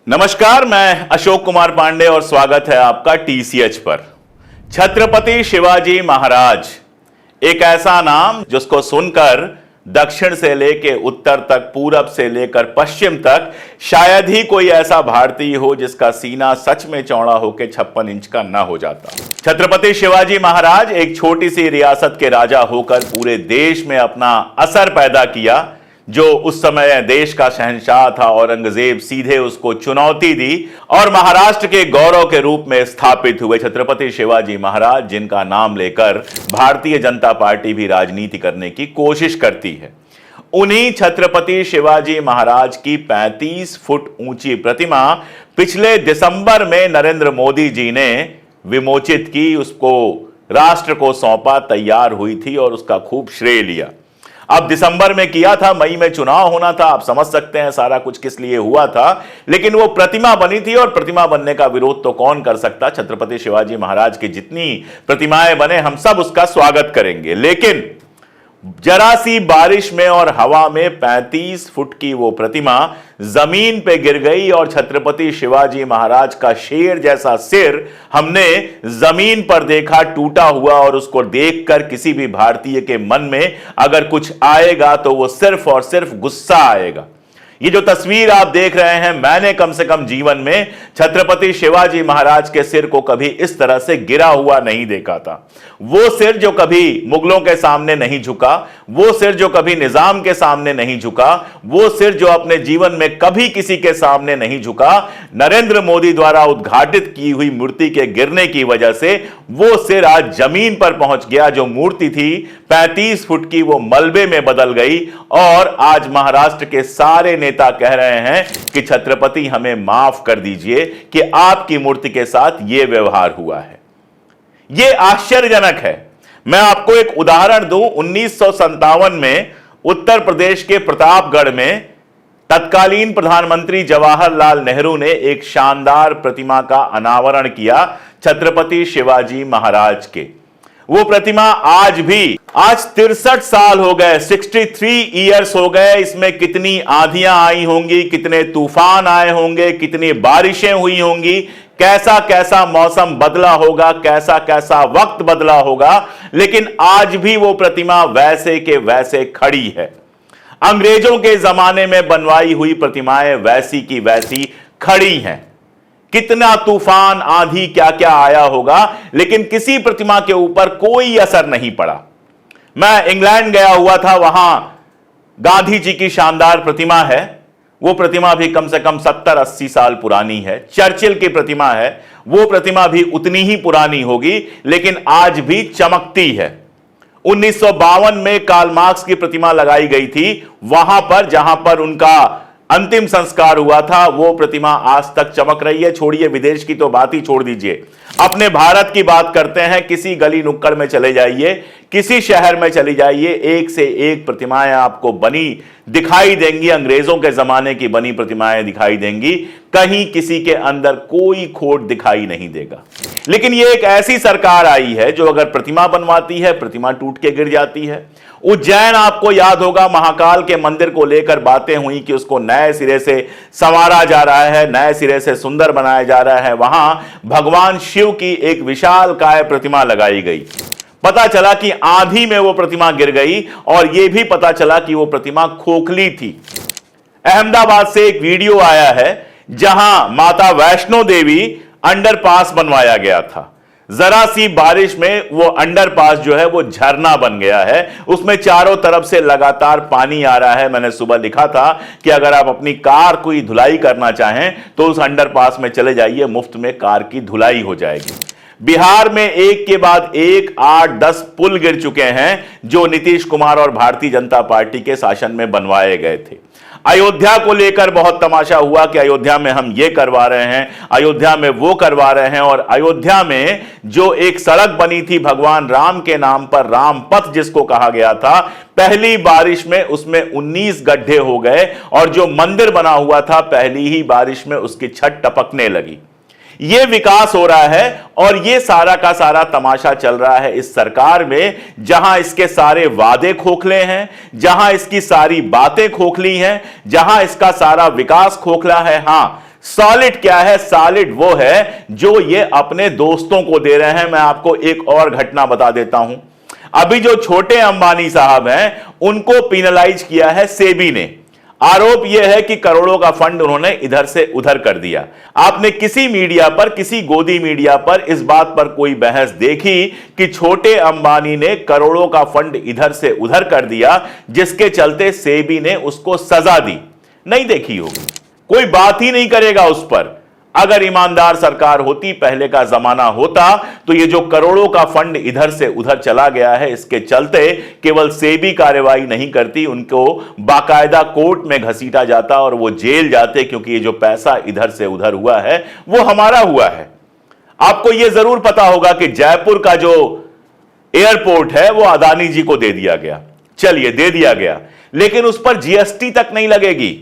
नमस्कार, मैं अशोक कुमार पांडे और स्वागत है आपका टीसीएच पर। छत्रपति शिवाजी महाराज एक ऐसा नाम जिसको सुनकर दक्षिण से लेकर उत्तर तक, पूरब से लेकर पश्चिम तक शायद ही कोई ऐसा भारतीय हो जिसका सीना सच में चौड़ा होकर 56 इंच का ना हो जाता। छत्रपति शिवाजी महाराज एक छोटी सी रियासत के राजा होकर पूरे देश में अपना असर पैदा किया। जो उस समय देश का शहंशाह था औरंगजेब, सीधे उसको चुनौती दी और महाराष्ट्र के गौरव के रूप में स्थापित हुए छत्रपति शिवाजी महाराज, जिनका नाम लेकर भारतीय जनता पार्टी भी राजनीति करने की कोशिश करती है। उन्हीं छत्रपति शिवाजी महाराज की 35 फुट ऊंची प्रतिमा पिछले दिसंबर में नरेंद्र मोदी जी ने विमोचित की, उसको राष्ट्र को सौंपा, तैयार हुई थी और उसका खूब श्रेय लिया। अब दिसंबर में किया था, मई में चुनाव होना था, आप समझ सकते हैं सारा कुछ किस लिए हुआ था। लेकिन वो प्रतिमा बनी थी और प्रतिमा बनने का विरोध तो कौन कर सकता। छत्रपति शिवाजी महाराज की जितनी प्रतिमाएं बने हम सब उसका स्वागत करेंगे। लेकिन जरा सी बारिश में और हवा में 35 फुट की वो प्रतिमा जमीन पे गिर गई और छत्रपति शिवाजी महाराज का शेर जैसा सिर हमने जमीन पर देखा, टूटा हुआ। और उसको देखकर किसी भी भारतीय के मन में अगर कुछ आएगा तो वो सिर्फ और सिर्फ गुस्सा आएगा। ये जो तस्वीर आप देख रहे हैं, मैंने कम से कम जीवन में छत्रपति शिवाजी महाराज के सिर को कभी इस तरह से गिरा हुआ नहीं देखा था। वो सिर जो कभी मुगलों के सामने नहीं झुका, वो सिर जो कभी निजाम के सामने नहीं झुका, वो सिर जो अपने जीवन में कभी किसी के सामने नहीं झुका, नरेंद्र मोदी द्वारा उद्घाटित की हुई मूर्ति के गिरने की वजह से वो सिर आज जमीन पर पहुंच गया। जो मूर्ति थी 35 फुट की, वो मलबे में बदल गई और आज महाराष्ट्र के सारे नेता कह रहे हैं कि छत्रपति हमें माफ कर दीजिए कि आपकी मूर्ति के साथ यह व्यवहार हुआ है। यह आश्चर्यजनक है। मैं आपको एक उदाहरण दूं। 1957 में उत्तर प्रदेश के प्रतापगढ़ में तत्कालीन प्रधानमंत्री जवाहरलाल नेहरू ने एक शानदार प्रतिमा का अनावरण किया छत्रपति शिवाजी महाराज के। वो प्रतिमा आज 63 साल हो गए, 63 ईयर्स हो गए। इसमें कितनी आंधियां आई होंगी, कितने तूफान आए होंगे, कितनी बारिशें हुई होंगी, कैसा कैसा मौसम बदला होगा, कैसा कैसा वक्त बदला होगा, लेकिन आज भी वो प्रतिमा वैसे के वैसे खड़ी है। अंग्रेजों के जमाने में बनवाई हुई प्रतिमाएं वैसी की वैसी खड़ी हैं। कितना तूफान, आंधी, क्या क्या आया होगा, लेकिन किसी प्रतिमा के ऊपर कोई असर नहीं पड़ा। मैं इंग्लैंड गया हुआ था, वहां गांधी जी की शानदार प्रतिमा है। वो प्रतिमा भी कम से कम 70-80 साल पुरानी है। चर्चिल की प्रतिमा है, वो प्रतिमा भी उतनी ही पुरानी होगी, लेकिन आज भी चमकती है। 1952 में कार्ल मार्क्स की प्रतिमा लगाई गई थी, वहां पर जहां पर उनका अंतिम संस्कार हुआ था, वो प्रतिमा आज तक चमक रही है। छोड़िए विदेश की तो बात ही छोड़ दीजिए, अपने भारत की बात करते हैं। किसी गली नुक्कड़ में चले जाइए, किसी शहर में चली जाइए, एक से एक प्रतिमाएं आपको बनी दिखाई देंगी। अंग्रेजों के जमाने की बनी प्रतिमाएं दिखाई देंगी, कहीं किसी के अंदर कोई खोट दिखाई नहीं देगा। लेकिन ये एक ऐसी सरकार आई है जो अगर प्रतिमा बनवाती है, प्रतिमा टूट के गिर जाती है। उज्जैन, आपको याद होगा, महाकाल के मंदिर को लेकर बातें हुई कि उसको नए सिरे से संवारा जा रहा है, नए सिरे से सुंदर बनाया जा रहा है। वहां भगवान शिव की एक विशालकाय प्रतिमा लगाई गई। पता चला कि आंधी में वो प्रतिमा गिर गई और यह भी पता चला कि वो प्रतिमा खोखली थी। अहमदाबाद से एक वीडियो आया है जहां माता वैष्णो देवी अंडरपास बनवाया गया था। जरा सी बारिश में वो अंडरपास जो है वो झरना बन गया है, उसमें चारों तरफ से लगातार पानी आ रहा है। मैंने सुबह लिखा था कि अगर आप अपनी कार की धुलाई करना चाहें तो उस अंडरपास में चले जाइए, मुफ्त में कार की धुलाई हो जाएगी। बिहार में एक के बाद एक 8-10 पुल गिर चुके हैं जो नीतीश कुमार और भारतीय जनता पार्टी के शासन में बनवाए गए थे। अयोध्या को लेकर बहुत तमाशा हुआ कि अयोध्या में हम ये करवा रहे हैं, अयोध्या में वो करवा रहे हैं। और अयोध्या में जो एक सड़क बनी थी भगवान राम के नाम पर, राम पथ जिसको कहा गया था, पहली बारिश में उसमें 19 गड्ढे हो गए और जो मंदिर बना हुआ था पहली ही बारिश में उसकी छत टपकने लगी। ये विकास हो रहा है और ये सारा का सारा तमाशा चल रहा है इस सरकार में, जहां इसके सारे वादे खोखले हैं, जहां इसकी सारी बातें खोखली हैं, जहां इसका सारा विकास खोखला है। हां, सॉलिड क्या है? सॉलिड वो है जो ये अपने दोस्तों को दे रहे हैं। मैं आपको एक और घटना बता देता हूं। अभी जो छोटे अंबानी साहब हैं उनको पिनलाइज किया है सेबी ने। आरोप यह है कि करोड़ों का फंड उन्होंने इधर से उधर कर दिया। आपने किसी मीडिया पर, किसी गोदी मीडिया पर इस बात पर कोई बहस देखी कि छोटे अंबानी ने करोड़ों का फंड इधर से उधर कर दिया जिसके चलते सेबी ने उसको सजा दी? नहीं देखी होगी, कोई बात ही नहीं करेगा उस पर। अगर ईमानदार सरकार होती, पहले का जमाना होता, तो ये जो करोड़ों का फंड इधर से उधर चला गया है इसके चलते केवल सेबी कार्रवाई नहीं करती, उनको बाकायदा कोर्ट में घसीटा जाता और वो जेल जाते, क्योंकि ये जो पैसा इधर से उधर हुआ है वो हमारा हुआ है। आपको ये जरूर पता होगा कि जयपुर का जो एयरपोर्ट है वो अदानी जी को दे दिया गया। चलिए, दे दिया गया, लेकिन उस पर जीएसटी तक नहीं लगेगी।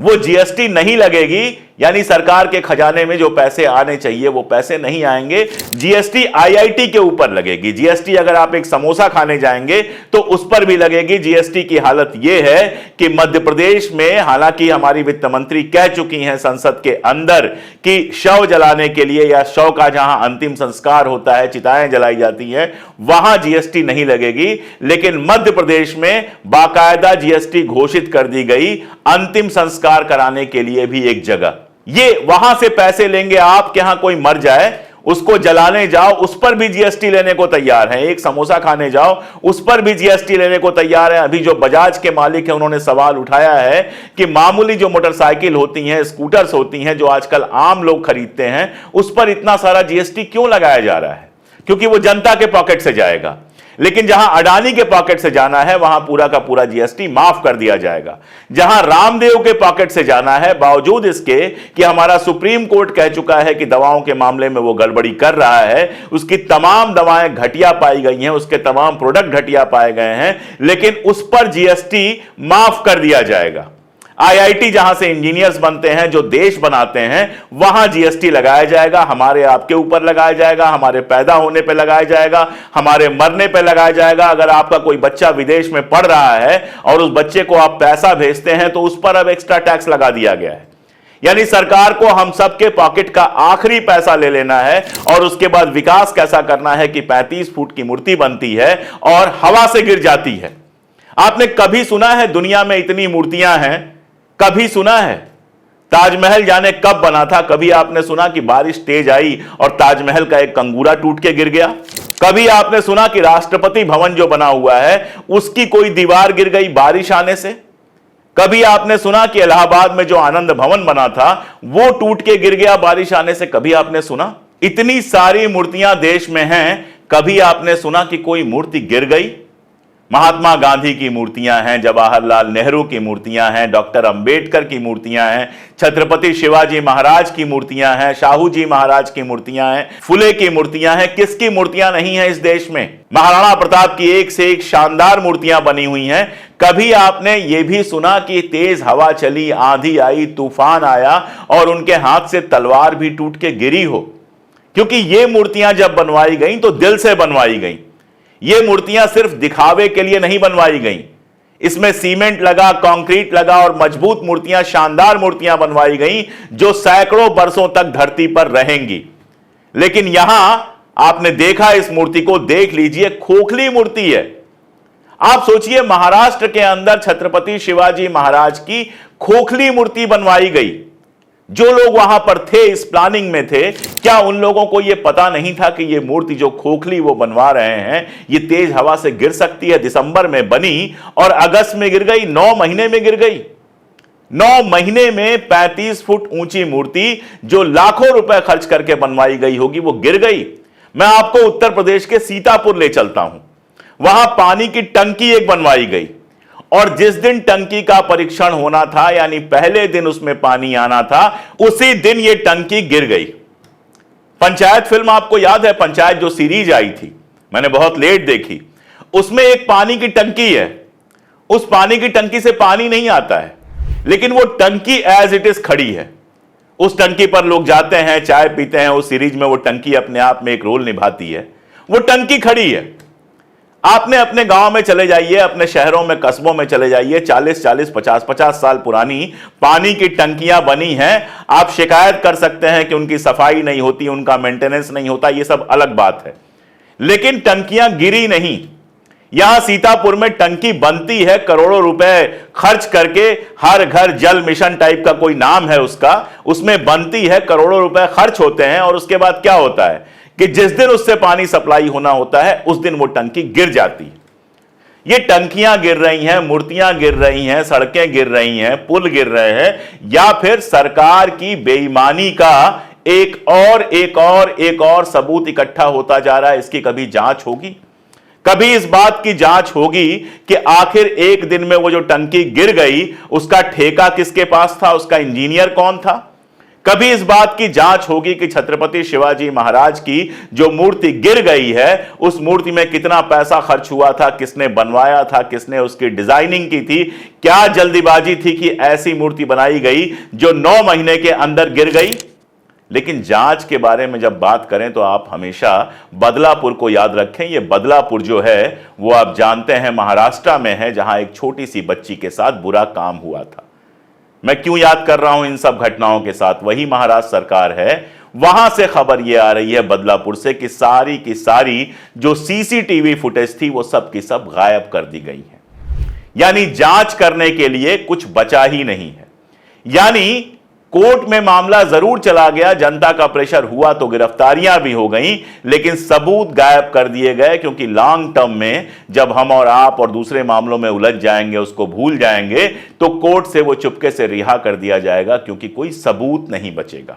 वो जीएसटी नहीं लगेगी, यानी सरकार के खजाने में जो पैसे आने चाहिए वो पैसे नहीं आएंगे। जीएसटी आईआईटी के ऊपर लगेगी। जीएसटी अगर आप एक समोसा खाने जाएंगे तो उस पर भी लगेगी। जीएसटी की हालत यह है कि मध्य प्रदेश में, हालांकि हमारी वित्त मंत्री कह चुकी हैं संसद के अंदर कि शव जलाने के लिए या शव का जहां अंतिम संस्कार होता है, चिताएं जलाई जाती हैं, वहां जीएसटी नहीं लगेगी। लेकिन मध्य प्रदेश में बाकायदा जीएसटी घोषित कर दी गई अंतिम संस्कार कराने के लिए भी एक जगह। ये वहां से पैसे लेंगे आप कि यहां कोई मर जाए उसको जलाने जाओ, उस पर भी जीएसटी लेने को तैयार है। एक समोसा खाने जाओ, उस पर भी जीएसटी लेने को तैयार है। अभी जो बजाज के मालिक हैं उन्होंने सवाल उठाया है कि मामूली जो मोटरसाइकिल होती हैं, स्कूटर्स होती हैं, जो आजकल आम लोग खरीदते हैं, उस पर इतना सारा जीएसटी क्यों लगाया जा रहा है? क्योंकि वो जनता के पॉकेट से जाएगा। लेकिन जहां अडानी के पॉकेट से जाना है वहां पूरा का पूरा जीएसटी माफ कर दिया जाएगा। जहां रामदेव के पॉकेट से जाना है, बावजूद इसके कि हमारा सुप्रीम कोर्ट कह चुका है कि दवाओं के मामले में वो गड़बड़ी कर रहा है, उसकी तमाम दवाएं घटिया पाई गई हैं, उसके तमाम प्रोडक्ट घटिया पाए गए हैं, लेकिन उस पर जीएसटी माफ कर दिया जाएगा। आईआईटी जहां से इंजीनियर्स बनते हैं, जो देश बनाते हैं, वहां जीएसटी लगाया जाएगा। हमारे आपके ऊपर लगाया जाएगा, हमारे पैदा होने पे लगाया जाएगा, हमारे मरने पे लगाया जाएगा। अगर आपका कोई बच्चा विदेश में पढ़ रहा है और उस बच्चे को आप पैसा भेजते हैं तो उस पर अब एक्स्ट्रा टैक्स लगा दिया गया है। यानी सरकार को हम सबके पॉकेट का आखिरी पैसा ले लेना है और उसके बाद विकास कैसा करना है कि 35 फुट की मूर्ति बनती है और हवा से गिर जाती है। आपने कभी सुना है दुनिया में इतनी मूर्तियां हैं? कभी सुना है? ताजमहल जाने कब बना था? कभी आपने सुना कि बारिश तेज आई और ताजमहल का एक कंगूरा टूट के गिर गया? कभी आपने सुना कि राष्ट्रपति भवन जो बना हुआ है उसकी कोई दीवार गिर गई बारिश आने से? कभी आपने सुना कि इलाहाबाद में जो आनंद भवन बना था वो टूट के गिर गया बारिश आने से? कभी आपने सुना? इतनी सारी मूर्तियां देश में हैं, कभी आपने सुना कि कोई मूर्ति गिर गई? महात्मा गांधी की मूर्तियां हैं, जवाहरलाल नेहरू की मूर्तियां हैं, डॉक्टर अंबेडकर की मूर्तियां हैं, छत्रपति शिवाजी महाराज की मूर्तियां हैं, शाहू जी महाराज की मूर्तियां हैं, फुले की मूर्तियां हैं। किसकी मूर्तियां नहीं है इस देश में? महाराणा प्रताप की एक से एक शानदार मूर्तियां बनी हुई हैं। कभी आपने यह भी सुना कि तेज हवा चली, आंधी आई, तूफान आया और उनके हाथ से तलवार भी टूट के गिरी हो? क्योंकि ये मूर्तियां जब बनवाई गई तो दिल से बनवाई गई। ये मूर्तियां सिर्फ दिखावे के लिए नहीं बनवाई गई, इसमें सीमेंट लगा, कंक्रीट लगा और मजबूत मूर्तियां, शानदार मूर्तियां बनवाई गई जो सैकड़ों वर्षों तक धरती पर रहेंगी। लेकिन यहां आपने देखा, इस मूर्ति को देख लीजिए, खोखली मूर्ति है। आप सोचिए, महाराष्ट्र के अंदर छत्रपति शिवाजी महाराज की खोखली मूर्ति बनवाई गई। जो लोग वहां पर थे, इस प्लानिंग में थे, क्या उन लोगों को यह पता नहीं था कि यह मूर्ति जो खोखली वो बनवा रहे हैं ये तेज हवा से गिर सकती है? दिसंबर में बनी और अगस्त में गिर गई, 9 महीने में गिर गई। 9 महीने में 35 फुट ऊंची मूर्ति जो लाखों रुपए खर्च करके बनवाई गई होगी वो गिर गई। मैं आपको उत्तर प्रदेश के सीतापुर ले चलता हूं। वहां पानी की टंकी एक बनवाई गई और जिस दिन टंकी का परीक्षण होना था, यानी पहले दिन उसमें पानी आना था, उसी दिन यह टंकी गिर गई। पंचायत फिल्म आपको याद है? पंचायत जो सीरीज आई थी, मैंने बहुत लेट देखी। उसमें एक पानी की टंकी है, उस पानी की टंकी से पानी नहीं आता है, लेकिन वो टंकी एज इट इज खड़ी है। उस टंकी पर लोग जाते हैं, चाय पीते हैं। उस सीरीज में वो टंकी अपने आप में एक रोल निभाती है। वो टंकी खड़ी है। आपने अपने गांव में चले जाइए, अपने शहरों में, कस्बों में चले जाइए, 40-40, 50-50 साल पुरानी पानी की टंकियां बनी हैं। आप शिकायत कर सकते हैं कि उनकी सफाई नहीं होती, उनका मेंटेनेंस नहीं होता, यह सब अलग बात है, लेकिन टंकियां गिरी नहीं। यहां सीतापुर में टंकी बनती है, करोड़ों रुपए खर्च करके, हर घर जल मिशन टाइप का कोई नाम है उसका, उसमें बनती है, करोड़ों रुपए खर्च होते हैं, और उसके बाद क्या होता है कि जिस दिन उससे पानी सप्लाई होना होता है उस दिन वो टंकी गिर जाती है। ये टंकियां गिर रही हैं, मूर्तियां गिर रही हैं, सड़कें गिर रही हैं, पुल गिर रहे हैं, या फिर सरकार की बेईमानी का एक और सबूत इकट्ठा होता जा रहा है। इसकी कभी जांच होगी? कभी इस बात की जांच होगी कि आखिर एक दिन में वो जो टंकी गिर गई उसका ठेका किसके पास था, उसका इंजीनियर कौन था? कभी इस बात की जांच होगी कि छत्रपति शिवाजी महाराज की जो मूर्ति गिर गई है उस मूर्ति में कितना पैसा खर्च हुआ था, किसने बनवाया था, किसने उसकी डिजाइनिंग की थी, क्या जल्दीबाजी थी कि ऐसी मूर्ति बनाई गई जो 9 महीने के अंदर गिर गई? लेकिन जांच के बारे में जब बात करें तो आप हमेशा बदलापुर को याद रखें। यह बदलापुर जो है वो आप जानते हैं महाराष्ट्र में है, जहां एक छोटी सी बच्ची के साथ बुरा काम हुआ था। मैं क्यों याद कर रहा हूं इन सब घटनाओं के साथ? वही महाराष्ट्र सरकार है, वहां से खबर यह आ रही है बदलापुर से कि सारी की सारी जो सीसीटीवी फुटेज थी वो सब की सब गायब कर दी गई है। यानी जांच करने के लिए कुछ बचा ही नहीं है। यानी कोर्ट में मामला जरूर चला गया, जनता का प्रेशर हुआ तो गिरफ्तारियां भी हो गई, लेकिन सबूत गायब कर दिए गए, क्योंकि लॉन्ग टर्म में जब हम और आप और दूसरे मामलों में उलझ जाएंगे, उसको भूल जाएंगे, तो कोर्ट से वो चुपके से रिहा कर दिया जाएगा, क्योंकि कोई सबूत नहीं बचेगा।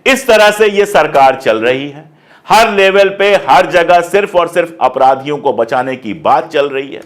इस तरह से ये सरकार चल रही है। हर लेवल पे, हर जगह सिर्फ और सिर्फ अपराधियों को बचाने की बात चल रही है।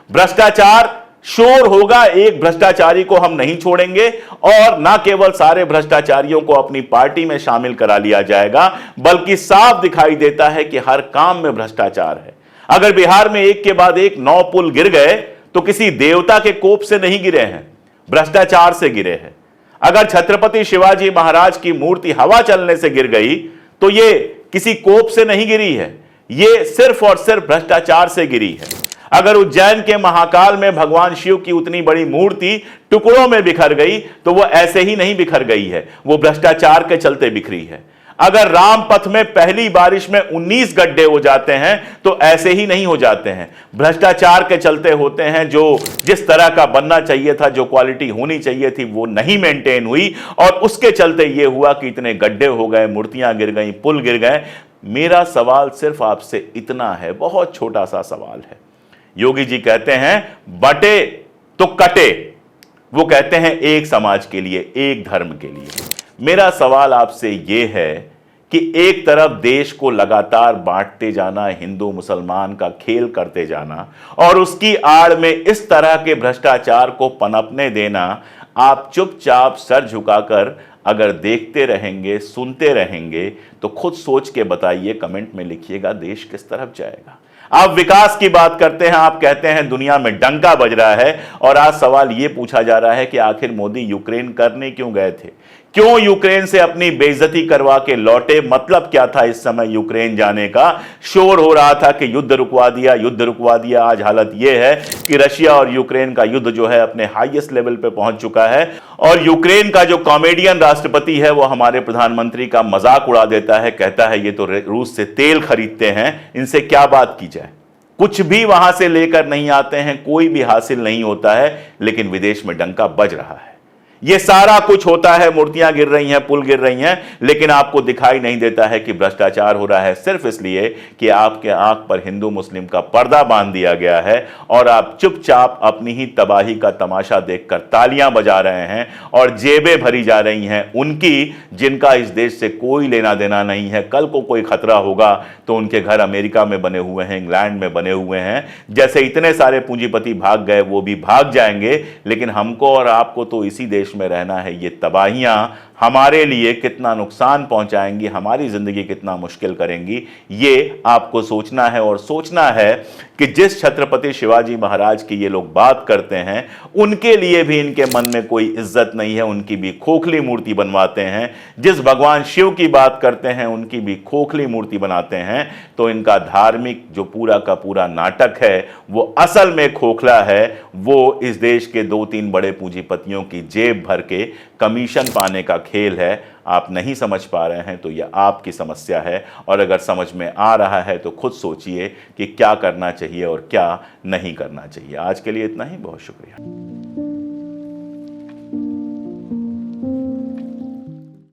भ्रष्टाचार शोर होगा, एक भ्रष्टाचारी को हम नहीं छोड़ेंगे, और ना केवल सारे भ्रष्टाचारियों को अपनी पार्टी में शामिल करा लिया जाएगा, बल्कि साफ दिखाई देता है कि हर काम में भ्रष्टाचार है। अगर बिहार में एक के बाद एक 9 पुल गिर गए तो किसी देवता के कोप से नहीं गिरे हैं, भ्रष्टाचार से गिरे हैं। अगर छत्रपति शिवाजी महाराज की मूर्ति हवा चलने से गिर गई तो यह किसी कोप से नहीं गिरी है, यह सिर्फ और सिर्फ भ्रष्टाचार से गिरी है। अगर उज्जैन के महाकाल में भगवान शिव की उतनी बड़ी मूर्ति टुकड़ों में बिखर गई तो वो ऐसे ही नहीं बिखर गई है, वो भ्रष्टाचार के चलते बिखरी है। अगर राम पथ में पहली बारिश में 19 गड्ढे हो जाते हैं तो ऐसे ही नहीं हो जाते हैं, भ्रष्टाचार के चलते होते हैं। जो जिस तरह का बनना चाहिए था, जो क्वालिटी होनी चाहिए थी, वो नहीं मेंटेन हुई, और उसके चलते ये हुआ कि इतने गड्ढे हो गए, मूर्तियां गिर गई, पुल गिर गए। मेरा सवाल सिर्फ आपसे इतना है, बहुत छोटा सा सवाल है। योगी जी कहते हैं बटे तो कटे, वो कहते हैं एक समाज के लिए, एक धर्म के लिए। मेरा सवाल आपसे यह है कि एक तरफ देश को लगातार बांटते जाना, हिंदू मुसलमान का खेल करते जाना, और उसकी आड़ में इस तरह के भ्रष्टाचार को पनपने देना, आप चुपचाप सर झुकाकर अगर देखते रहेंगे, सुनते रहेंगे, तो खुद सोच के बताइए, कमेंट में लिखिएगा, देश किस तरफ जाएगा। आप विकास की बात करते हैं, आप कहते हैं दुनिया में डंका बज रहा है, और आज सवाल यह पूछा जा रहा है कि आखिर मोदी यूक्रेन करने क्यों गए थे, क्यों यूक्रेन से अपनी बेइज्जती करवा के लौटे, मतलब क्या था इस समय यूक्रेन जाने का? शोर हो रहा था कि युद्ध रुकवा दिया, युद्ध रुकवा दिया। आज हालत यह है कि रशिया और यूक्रेन का युद्ध जो है अपने हाईएस्ट लेवल पे पहुंच चुका है, और यूक्रेन का जो कॉमेडियन राष्ट्रपति है वो हमारे प्रधानमंत्री का मजाक उड़ा देता है, कहता है ये तो रूस से तेल खरीदते हैं, इनसे क्या बात की जाए। कुछ भी वहां से लेकर नहीं आते हैं, कोई भी हासिल नहीं होता है, लेकिन विदेश में डंका बज रहा है। ये सारा कुछ होता है, मूर्तियां गिर रही हैं, पुल गिर रही हैं, लेकिन आपको दिखाई नहीं देता है कि भ्रष्टाचार हो रहा है, सिर्फ इसलिए कि आपके आंख पर हिंदू मुस्लिम का पर्दा बांध दिया गया है, और आप चुपचाप अपनी ही तबाही का तमाशा देखकर तालियां बजा रहे हैं, और जेबें भरी जा रही हैं उनकी जिनका इस देश से कोई लेना देना नहीं है। कल को कोई खतरा होगा तो उनके घर अमेरिका में बने हुए हैं, इंग्लैंड में बने हुए हैं, जैसे इतने सारे पूंजीपति भाग गए वो भी भाग जाएंगे, लेकिन हमको और आपको तो इसी देश में रहना है। ये तबाहियां हमारे लिए कितना नुकसान पहुंचाएंगी, हमारी जिंदगी कितना मुश्किल करेंगी, ये आपको सोचना है। और सोचना है कि जिस छत्रपति शिवाजी महाराज की ये लोग बात करते हैं, उनके लिए भी इनके मन में कोई इज्जत नहीं है, उनकी भी खोखली मूर्ति बनवाते हैं। जिस भगवान शिव की बात करते हैं, उनकी भी खोखली मूर्ति बनाते हैं। तो इनका धार्मिक जो पूरा का पूरा नाटक है, वो असल में खोखला है। वो इस देश के 2-3 बड़े पूंजीपतियों की जेब भर के कमीशन पाने का खेल है। आप नहीं समझ पा रहे हैं तो यह आपकी समस्या है, और अगर समझ में आ रहा है तो खुद सोचिए कि क्या करना चाहिए और क्या नहीं करना चाहिए। आज के लिए इतना ही, बहुत शुक्रिया।